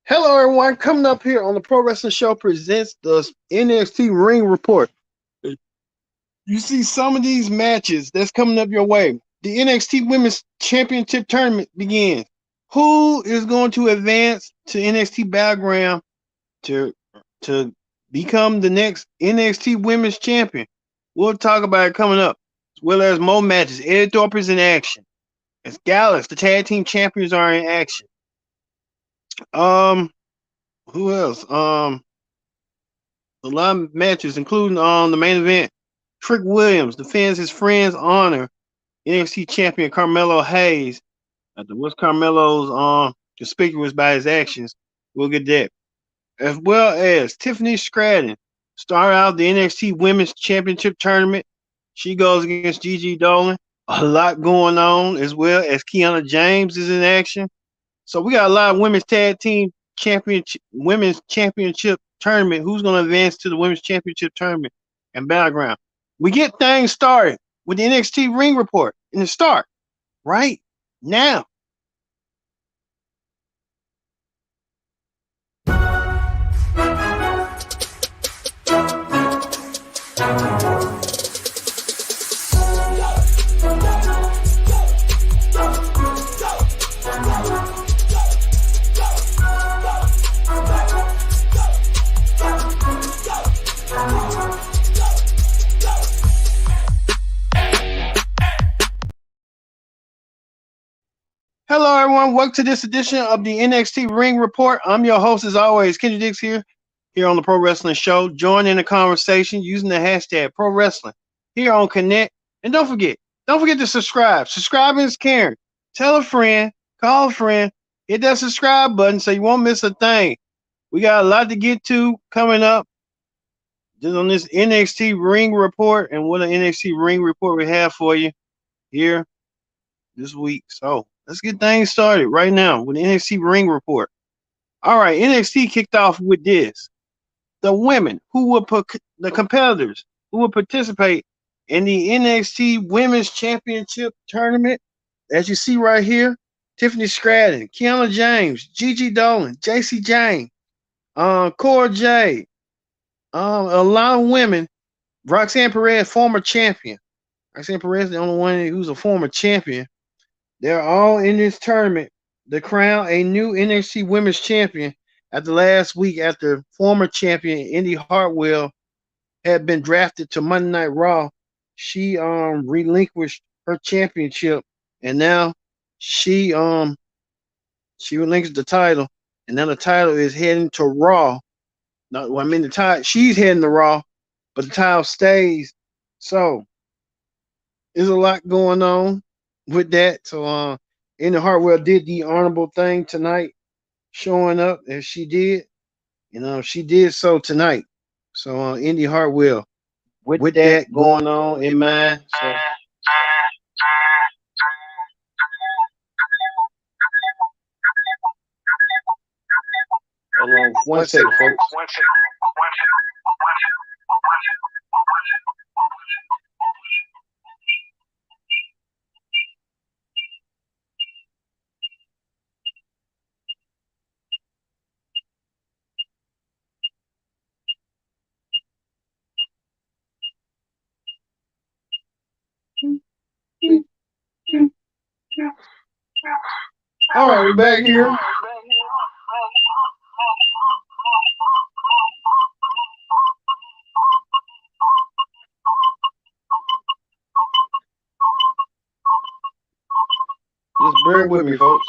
Hello, everyone. Coming up here on the Pro Wrestling Show presents the NXT Ring Report. You see some of these matches that's coming up your way. The NXT Women's Championship Tournament begins. Who is going to advance to NXT Battleground to to become the next NXT Women's Champion? We'll talk about it coming up, as well as more matches. Ed Thorpe is in action. As Gallus, the tag team champions, are in action. Um, who else? A lot of matches, including on the main event. Trick Williams defends his friend's honor. NXT champion Carmelo Hayes. After what's Carmelo's conspicuous by his actions. We'll get that. As well as Tiffany Stratton start out the NXT Women's Championship tournament. She goes against Gigi Dolan. A lot going on, as well as Kiana James is in action. So we got a lot of women's tag team women's championship tournament. Who's going to advance to the women's championship tournament and battleground? We get things started with the NXT Ring Report in the start right now. Hello, everyone. Welcome to this edition of the NXT Ring Report. I'm your host, as always, Kenny Dix here on the Pro Wrestling Show. Join in the conversation using the hashtag Pro Wrestling here on Connect. And don't forget to subscribe. Subscribing is caring. Tell a friend, call a friend, hit that subscribe button so you won't miss a thing. We got a lot to get to coming up just on this NXT Ring Report, and what an NXT Ring Report we have for you here this week. So let's get things started right now with the NXT Ring Report. All right, NXT kicked off with this. The women who will put the competitors who will participate in the NXT Women's Championship Tournament, as you see right here, Tiffany Stratton, Kiana James, Gigi Dolan, JC Jane, Cora Jade, a lot of women. Roxanne Perez, former champion. Roxanne Perez, the only one who's a former champion. They're all in this tournament to crown a new NXT Women's Champion after last week, after former champion Indy Hartwell had been drafted to Monday Night Raw. She relinquished her championship, and now she relinquished the title, and now the title is heading to Raw. No, well, I mean the title, she's heading to Raw, but the title stays. So there's a lot going on with that. So Indy Hartwell did the honorable thing tonight, showing up as she did. She did so tonight. So Indy Hartwell, with that going on in mind. So hold on one second, folks. All right, we're back here. Just bear with me, folks.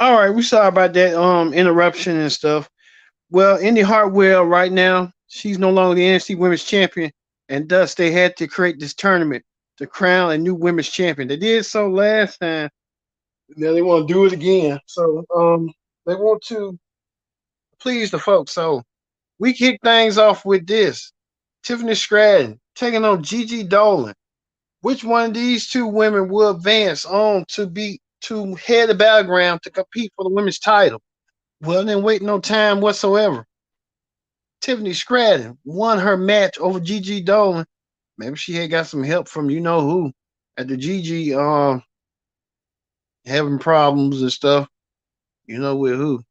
All right, we sorry about that interruption and stuff. Well, Indy Hartwell right now, she's no longer the NXT Women's Champion, and thus they had to create this tournament to crown a new Women's Champion. They did so last time. Now they want to do it again. So they want to please the folks. So we kick things off with this. Tiffany Stratton taking on Gigi Dolan. Which one of these two women will advance on to head the battleground to compete for the women's title? Well, then wait no time whatsoever. Tiffany Stratton won her match over Gigi Dolan. Maybe she had got some help from you know who at the Gigi having problems and stuff. You know with who.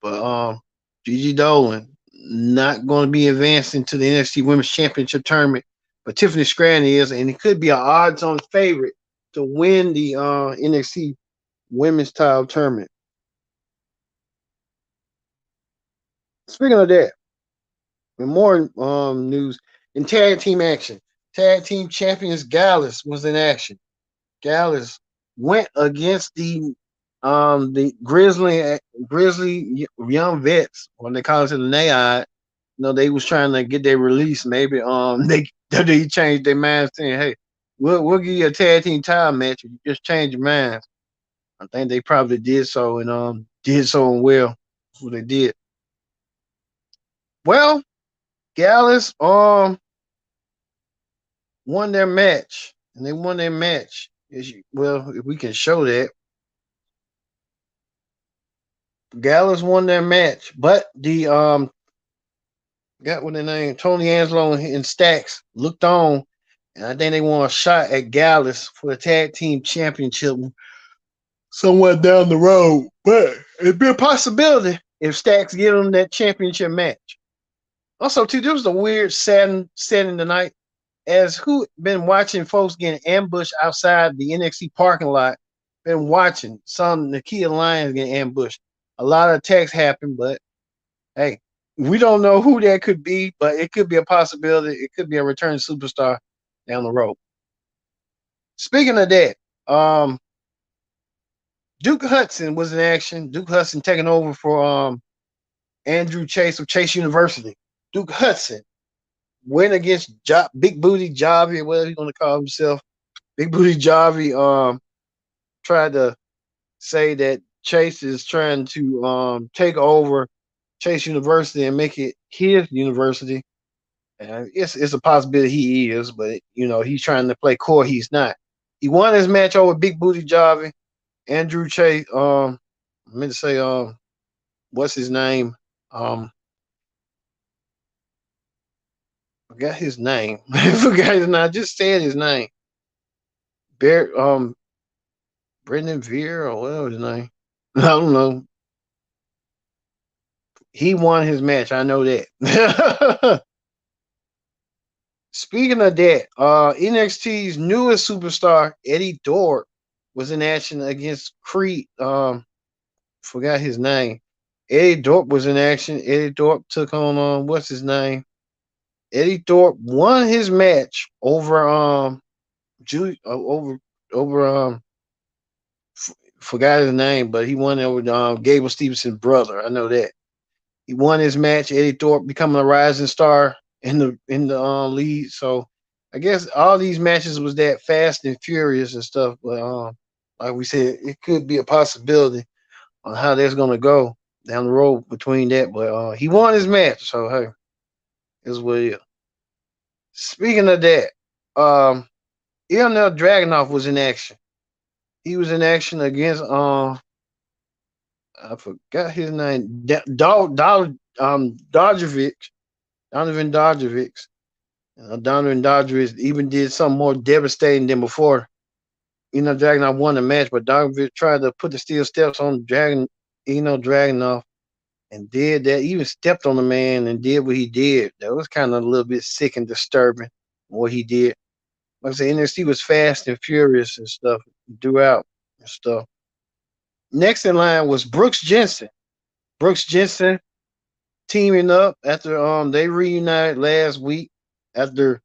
But Gigi Dolan not going to be advancing to the NXT Women's Championship tournament. But Tiffany Stratton is, and it could be an odds-on favorite to win the NXT Women's Title tournament. Speaking of that, with more news in tag team action, tag team champions Gallus was in action. Gallus went against the Grizzly young vets, when they call it the NAI. You know, they was trying to get their release. Maybe they changed their minds saying, hey, we'll give you a tag team title match if you just change your minds. I think they probably did so and did so and well. That's what they did. Well, Gallus won their match. And they won their match. Well, if we can show that. Gallus won their match, but the got what their name, Tony Angelo and Stacks looked on, and I think they want a shot at Gallus for the tag team championship somewhere down the road. But it'd be a possibility if Stacks give them that championship match. Also, too, there was a weird setting tonight. As who been watching folks getting ambushed outside the NXT parking lot, been watching some Nakia Lyons getting ambushed. A lot of attacks happen, but hey, we don't know who that could be, but it could be a possibility. It could be a return superstar down the road. Speaking of that, Duke Hudson was in action. Duke Hudson taking over for Andrew Chase of Chase University. Duke Hudson went against Big Booty Javi, whatever he's going to call himself. Big Booty Javi tried to say that Chase is trying to take over Chase University and make it his university. And it's a possibility he is, but you know he's trying to play core. He's not. He won his match over Big Booty Javi. Andrew Chase. I meant to say what's his name? Forgot his name. I forgot his name. I just said his name. Brendan Veer or whatever his name. I don't know. He won his match. I know that. Speaking of that, NXT's newest superstar, Eddie Thorpe, was in action against Creed. Forgot his name. Eddie Thorpe was in action. Eddie Thorpe took on what's his name? Eddie Thorpe won his match over forgot his name, but he won over Gable Stevenson's brother. I know that. He won his match. Eddie Thorpe becoming a rising star in the league. So I guess all these matches was that fast and furious and stuff. But like we said, it could be a possibility on how that's gonna go down the road between that. But he won his match, so hey, is what it is. Speaking of that, Ilnell Dragunov was in action. He was in action against I forgot his name. Donovan Donovan Dodgevic. Donovan Dodgevic even did something more devastating than before. Dragunov won the match, but Dodgevic tried to put the steel steps on Dragunov and did that. Even stepped on the man and did what he did. That was kind of a little bit sick and disturbing what he did. Like I said, NXT was fast and furious and stuff throughout and stuff. Next in line was Brooks Jensen. Brooks Jensen teaming up after they reunited last week after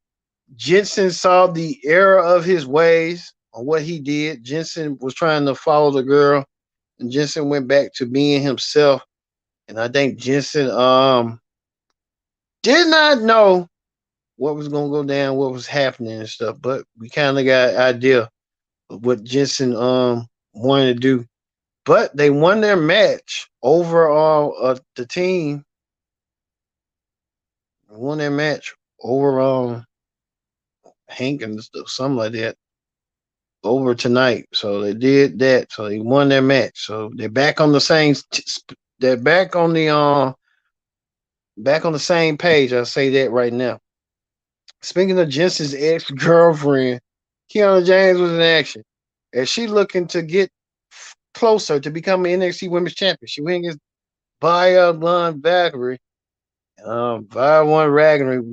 Jensen saw the error of his ways on what he did. Jensen was trying to follow the girl, and Jensen went back to being himself. And I think Jensen did not know what was going to go down, what was happening and stuff, but we kind of got an idea of what Jensen wanted to do. But they won their match over the team. Won their match over Hank and stuff, something like that, over tonight. So they did that. So they won their match. So they're back on the same. They're back on the same page. I'll say that right now. Speaking of Jensen's ex girlfriend, Kiana James was in action. As she looking to get closer to becoming NXT Women's Champion, she went against Via Von Valkyrie. Via One Ragnarok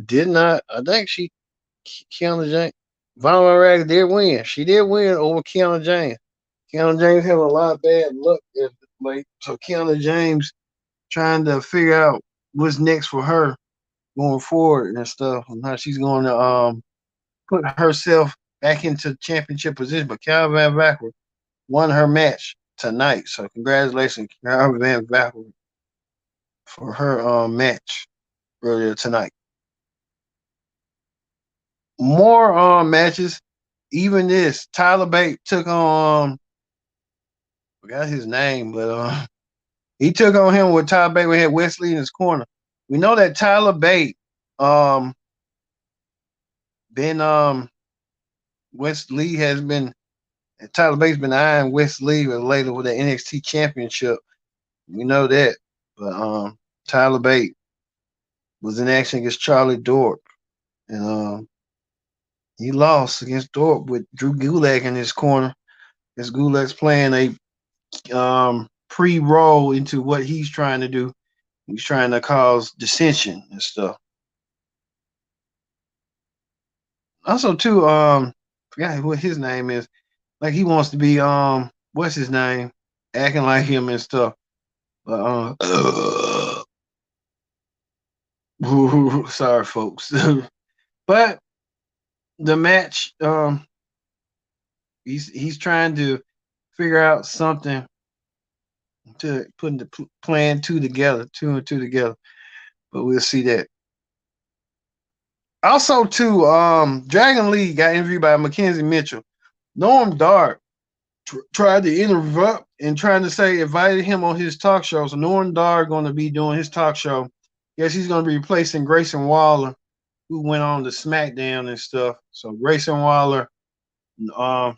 did not. I think Kiana James. Via One Ragnarok did win. She did win over Kiana James. Kiana James had a lot of bad luck as late, so Kiana James trying to figure out what's next for her going forward and stuff, and how she's going to put herself back into championship position. But Calvin Van Valkyrie won her match tonight, so congratulations, Calvin Van Valkyrie, for her match earlier tonight. More matches. Even this, Tyler Bate took on forgot his name, but he took on him with Tyler Bate. We had Wesley in his corner. We know that Tyler Bate been West Lee has been Tyler Bate's been eyeing West Lee later with the NXT championship. We know that. But Tyler Bate was in action against Charlie Dorp. And he lost against Dorp with Drew Gulak in his corner. As Gulak's playing a pre-roll into what he's trying to do. He's trying to cause dissension and stuff. Also, too, forgot what his name is. Like he wants to be what's his name? Acting like him and stuff. But sorry folks. But the match, he's trying to figure out something to put the plan two and two together. But we'll see that. Also, too, Dragon Lee got interviewed by Mackenzie Mitchell. Norm Dark tried to interrupt and trying to say invited him on his talk show. So Norm Dark going to be doing his talk show. Guess he's going to be replacing Grayson Waller, who went on to SmackDown and stuff. So Grayson Waller, I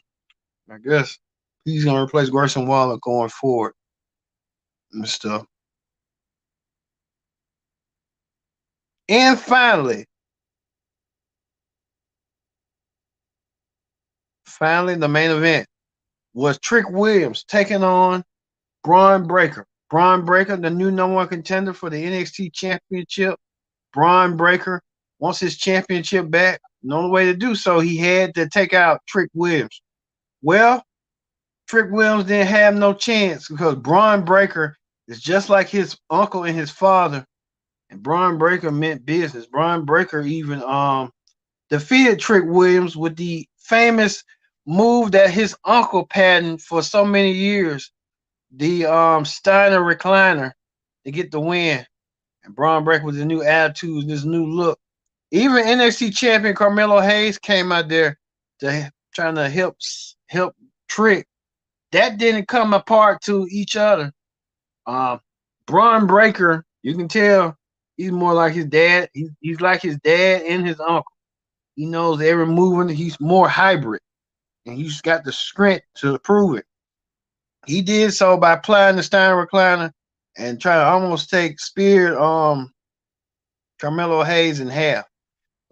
guess he's going to replace Grayson Waller going forward and stuff. And finally, the main event was Trick Williams taking on Bron Breakker. Bron Breakker, the new number one contender for the NXT Championship. Bron Breakker wants his championship back. The only way to do so, he had to take out Trick Williams. Well, Trick Williams didn't have no chance because Bron Breakker is just like his uncle and his father. And Bron Breakker meant business. Bron Breakker even defeated Trick Williams with the famous move that his uncle patented for so many years, the Steiner recliner, to get the win. And Bron Breakker with his new attitude, this new look. Even NXT champion Carmelo Hayes came out there to trying to help Trick. That didn't come apart to each other. Bron Breakker, you can tell he's more like his dad. He's like his dad and his uncle. He knows every movement. He's more hybrid. And he's got the strength to prove it. He did so by applying the Steiner recliner and trying to almost take Spear Carmelo Hayes in half.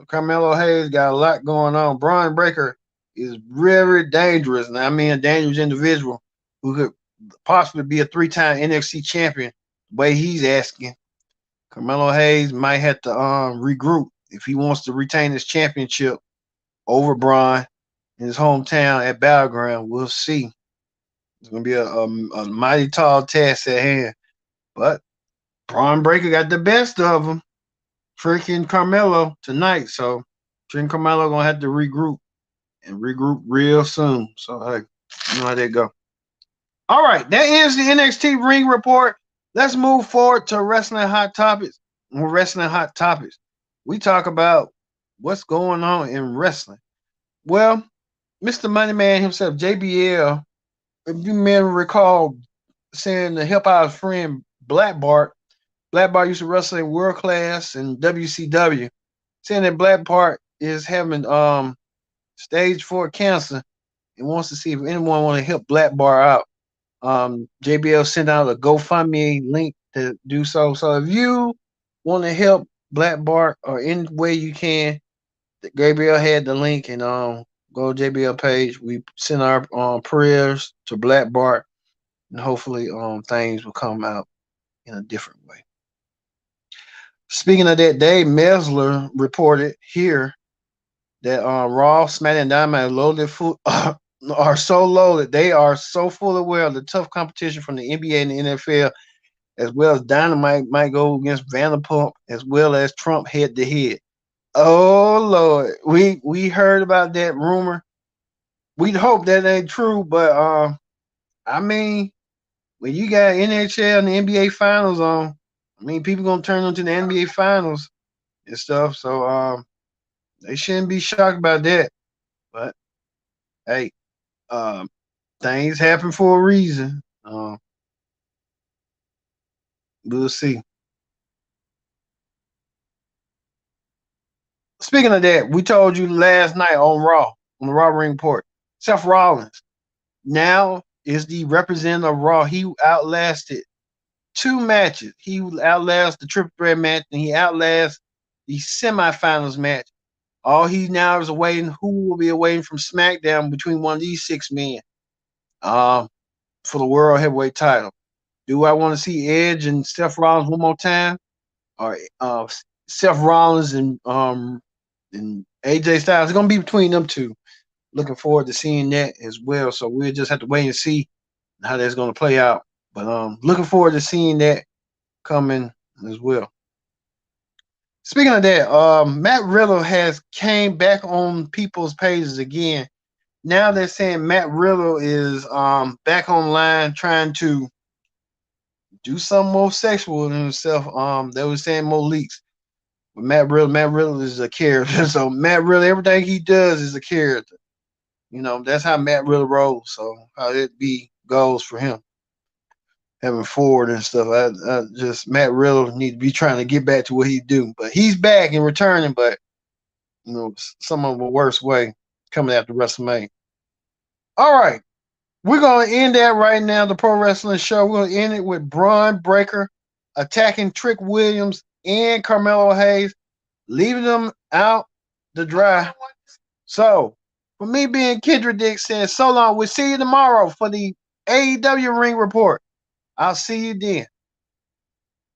Carmelo Hayes got a lot going on. Bron Breakker is very dangerous. And I mean a dangerous individual who could possibly be a 3-time NXT champion the way he's asking. Carmelo Hayes might have to regroup if he wants to retain his championship over Bron in his hometown at Battleground. We'll see. It's going to be a mighty tall task at hand. But Bron Breakker got the best of him. Freaking Carmelo tonight. So Trick and Carmelo going to have to regroup real soon. So, hey, you know how that go. All right, that ends the NXT Ring Report. Let's move forward to Wrestling Hot Topics. Wrestling Hot Topics. We talk about what's going on in wrestling. Well, Mr. Moneyman himself, JBL, if you may recall saying to help out his friend Black Bart, Black Bart used to wrestle in World Class and WCW. Saying that Black Bart is having stage 4 cancer and wants to see if anyone want to help Black Bart out. JBL sent out a GoFundMe link to do so. So if you want to help Black Bart or any way you can, Gabriel had the link and go to JBL page. We send our prayers to Black Bart and hopefully things will come out in a different way. Speaking of that, Dave Mesler reported here that Raw, SmackDown, and Dynamite loaded food are so loaded. They are so full aware of the tough competition from the NBA and the NFL, as well as Dynamite might go against Vanderpump, as well as Trump head to head. Oh Lord, we heard about that rumor. We'd hope that ain't true, but I mean, when you got NHL and the NBA finals on, I mean, people gonna turn into the NBA finals and stuff. So they shouldn't be shocked about that. But hey, things happen for a reason. We'll see. Speaking of that, we told you last night on Raw, on the Raw Ring Report, Seth Rollins now is the representative of Raw. He outlasted 2 matches. He outlasted the triple threat match and he outlasted the semifinals match. All he now is awaiting who will be awaiting from SmackDown between one of these 6 men for the World Heavyweight title. Do I want to see Edge and Seth Rollins one more time? Or Seth Rollins and AJ Styles? It's going to be between them two. Looking forward to seeing that as well. So we'll just have to wait and see how that's going to play out. But looking forward to seeing that coming as well. Speaking of that, Matt Riddle has came back on people's pages again. Now they're saying Matt Riddle is back online trying to do something more sexual than himself. They were saying more leaks. But Matt Riddle is a character. So Matt Riddle, everything he does is a character. You know, that's how Matt Riddle rolls. So how it goes for him. Having forward and stuff. I just Matt Riddle need to be trying to get back to what he do. But he's back and returning, but you know, some of the worst way coming after WrestleMania. All right. We're gonna end that right now, the Pro Wrestling Show. We're gonna end it with Bron Breakker attacking Trick Williams and Carmelo Hayes, leaving them out to dry. So for me being Kendrick Dick saying so long, we'll see you tomorrow for the AEW Ring Report. I'll see you then.